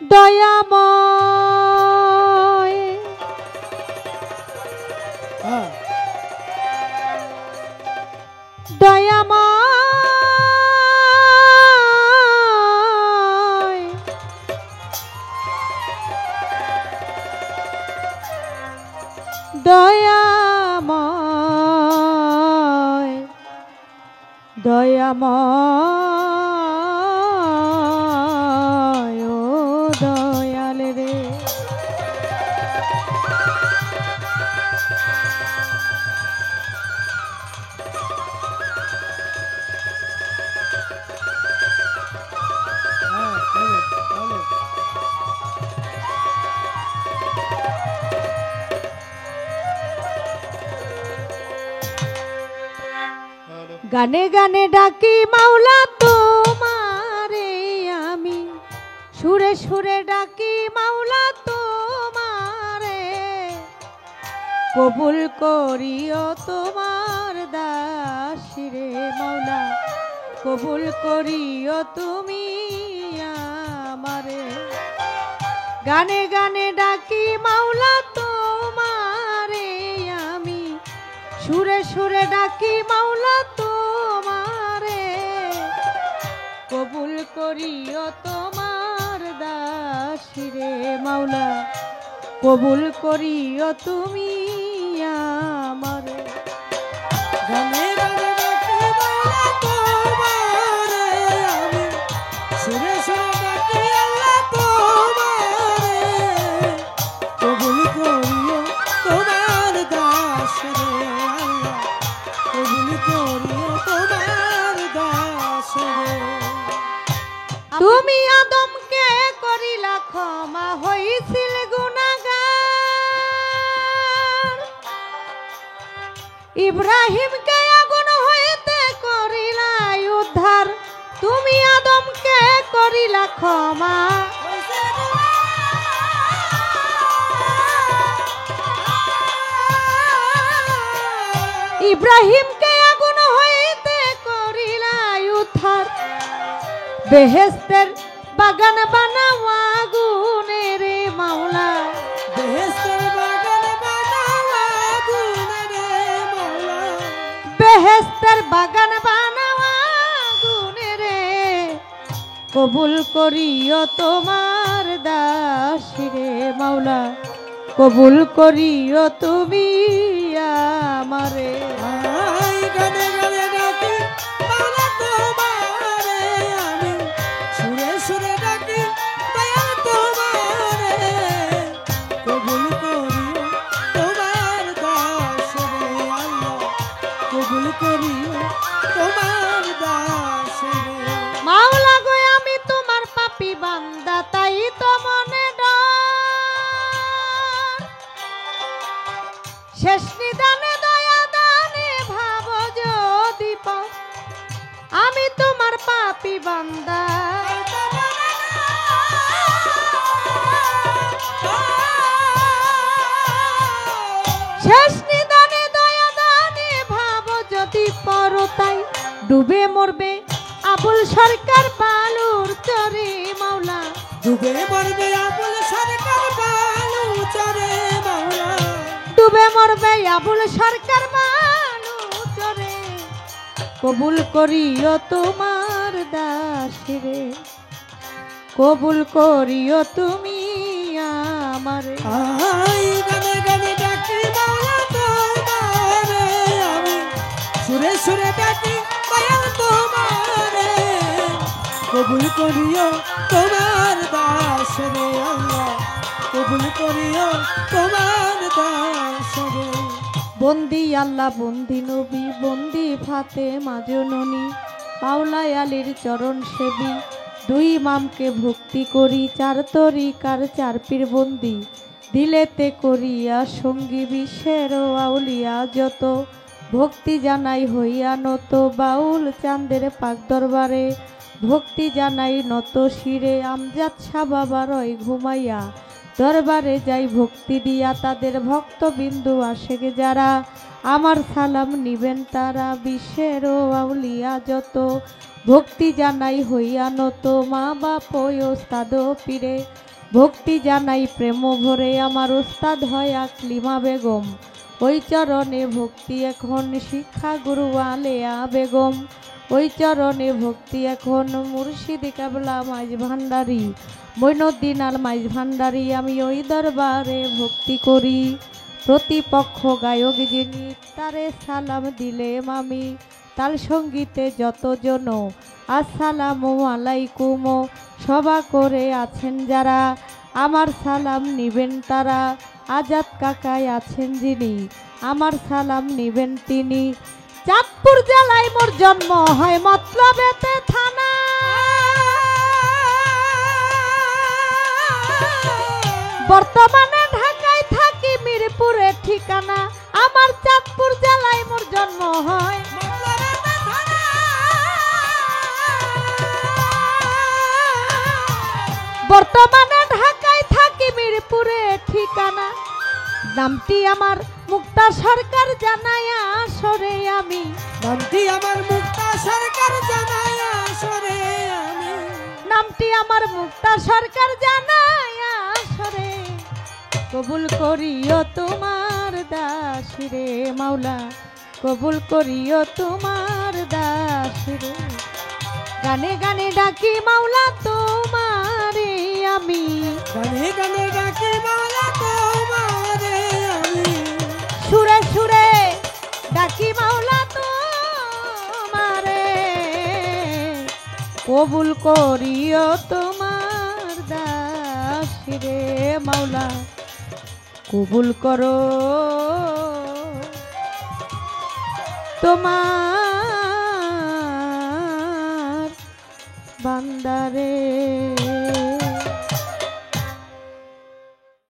দয়াময় দয়াময় দয়াময় দয়াময় ও দয়াল রে গানে গানে ডাকি মাওলা তোমারে আমি সুরে সুরে ডাকি মাওলা তোমারে কবুল করিও তোমার দাসিরে মাওলা কবুল করিও তুমি আমারে গানে গানে ডাকি মাওলা তোমারে আমি সুরে সুরে ডাকি মাওলা তোমারে কবুল করিও তোমার দাসিরে মাওলা কবুল করিও তুমি আমারে গানে গানে ডাকি মাওলা তোমারে আমি সুরে সুরে ডাকি আল্লাহ তোমারে কবুল করিও তোমার দাস রে আল্লাহ কবুল করিও তোমার দাস রে তুমি আদমকে করিলা ক্ষমা হইছিল গুনাহগার ইব্রাহিমকে আগুন হইতে করিলা উদ্ধার তুমি আদমকে করিলা ক্ষমা ইব্রাহিমকে আগুন হইতে করিলা উদ্ধার বেহেশতের বাগান বানাও আগুনে রে মাওলা বেহেশতের বাগান বানাও আগুনে রে মাওলা বেহেশতের বাগান বানাও আগুনে রে কবুল করিও তোমার দাসিরে মাওলা কবুল করিও তুমি আমারে আই গানে গানে ডাকি মাওলা তোমারে আমি সুরে সুরে ডাকি দয়াল তোমারে কবুল করিও তোমার দাস রে আল্লাহ কবুল করিও তোমার দাস রে মাওলা গো আমি তোমার পাপী বান্দা তাই তো মনে ডর শেষ নিদানে দয়া দানে ভাব যদি পাও আমি তোমার পাপী বান্দা শেষ নিদানে দয়া দানে ভাব যদি পড়ো তাই ডুবে মরবে আবুল সরকার বালুর চরে মাওলা ডুবে মরবে আবুল সরকার বালু চরে মাওলা ডুবে মরবে আবুল সরকার বালু চরে কবুল করিও তোমার দাসিরে কবুল করিও তুমি আমারে আই গানে গানে ডাকি মাওলা তোমারে আমি সুরে সুরে ডাকি দয়াল তোমারে কবুল করিও তোমার দাস রে আল্লাহ কবুল করিও তোমার দাস রে বন্দি আল্লাহ বন্দি নবী বন্দি ফাতেমা জননী পাওলাই আলীর চরণ সেবী দুই ইমামকে ভক্তি করি চার তরিকার চার পীর বন্দি দিলেতে করিয়া সঙ্গী বিশ্বের আউলিয়া যত ভক্তি জানাই হইয়া নত বাউল চাঁদের পাক দরবারে ভক্তি জানাই নত শিরে আমজাদ শাহ বাবার ওই ঘুমাইয়া দরবারে যাই ভক্তি দিয়া তাদের ভক্তবিন্দু আশেক যারা আমার সালাম নিবেন তারা বিশ্বের আউলিয়া যত ভক্তি জানাই হইয়া নত মা বাপ ওস্তাদ পীরে ভক্তি জানাই প্রেম ভরে আমার ওস্তাদ হয় আকলিমা বেগম ওই চরণে ভক্তি এখন শিক্ষা গুরু আলেয়া বেগম ওই চরণে ভক্তি এখন মুর্শিদ কাবলা মাইজ ভান্ডারী মইনুদ্দিন আল মাইজ ভান্ডারী আমি ওই দরবারে ভক্তি করি প্রতিপক্ষ গায়ক যিনি তারে সালাম দিলেম আমি তাল সঙ্গীতে যতজন আসসালামু আলাইকুম সভা করে আছেন যারা আমার সালাম নিবেন তারা আজাদ কাকায় আছেন যিনি আমার সালাম নিবেন তিনি চাঁদপুর জেলায় মোর জন্ম হয় মতলবেতে থানা বর্তমানে ঢাকায় থাকি মিরপুরে ঠিকানা আমার চাঁদপুর জেলায় মোর জন্ম হয় বর্তমানে ঢাকায় থাকি মিরপুরে ঠিকানা নামটি আমার মুক্তা সরকার জানায়া সরে আমি নামটি আমার মুক্তা সরকার জানায়া সরে আমি নামটি আমার মুক্তা সরকার জানায়া সরে কবুল করিও তোমার দাস রে মাওলা কবুল করিও তোমার দাস রে গানে গানে ডাকি মাওলা তোমারে আমি গানে গানে ডাকি মাওলা তোমারে আমি সুরে সুরে ডাকি মাওলা তোমারে কবুল করিও তোমার দাস রে মাওলা কবুল করো তোমার